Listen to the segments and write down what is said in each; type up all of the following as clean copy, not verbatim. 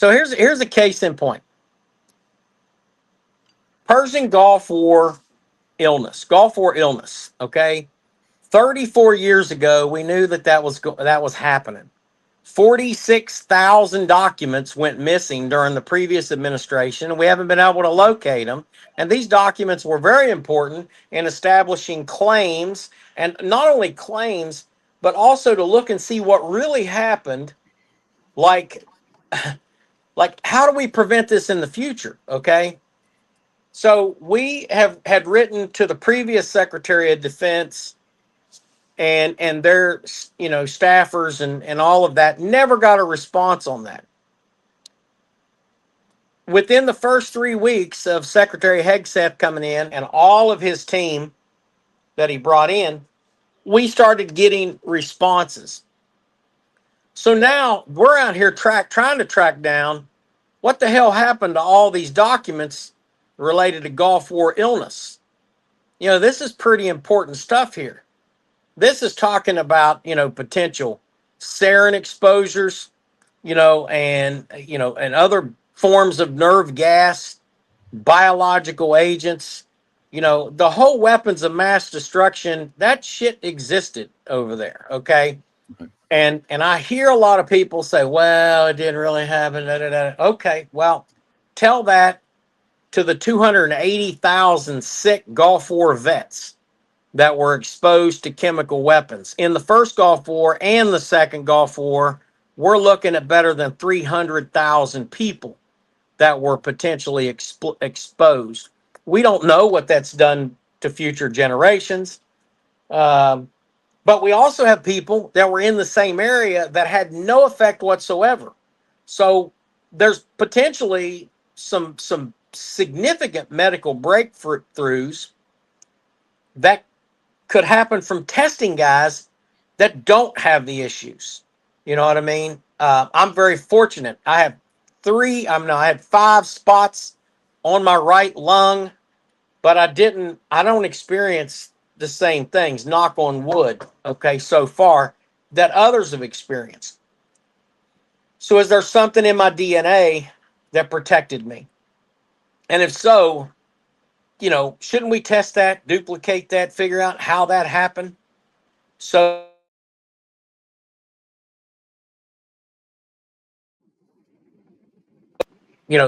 So here's a case in point. Persian Gulf War illness. Okay, 34 years ago, we knew that was happening. 46,000 documents went missing during the previous administration, and we haven't been able to locate them. And these documents were very important in establishing claims, and not only claims, but also to look and see what really happened. Like, like how do we prevent this in the future? Okay. So we had written to the previous Secretary of Defense and their staffers and all of that, never got a response on that. Within the first 3 weeks of Secretary Hegseth coming in and all of his team that he brought in, we started getting responses. So now we're out here trying to track down what the hell happened to all these documents related to Gulf War illness. This is pretty important stuff here. This is talking about, potential sarin exposures, and other forms of nerve gas, biological agents, the whole weapons of mass destruction, that shit existed over there. Okay. And I hear a lot of people say, well, it didn't really happen. Da, da, da. Okay. Well, tell that to the 280,000 sick Gulf War vets that were exposed to chemical weapons. In the first Gulf War and the second Gulf War, we're looking at better than 300,000 people that were potentially exposed. We don't know what that's done to future generations. But we also have people that were in the same area that had no effect whatsoever. So there's potentially some significant medical breakthroughs that could happen from testing guys that don't have the issues. You know what I mean? I'm very fortunate. I had 5 spots on my right lung, but I don't experience the same things, knock on wood, okay, so far, that others have experienced. So is there something in my DNA that protected me? And if so, shouldn't we test that, duplicate that, figure out how that happened? So,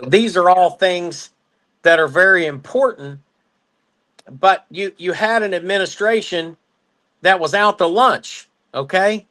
these are all things that are very important, but you had an administration that was out to lunch, okay?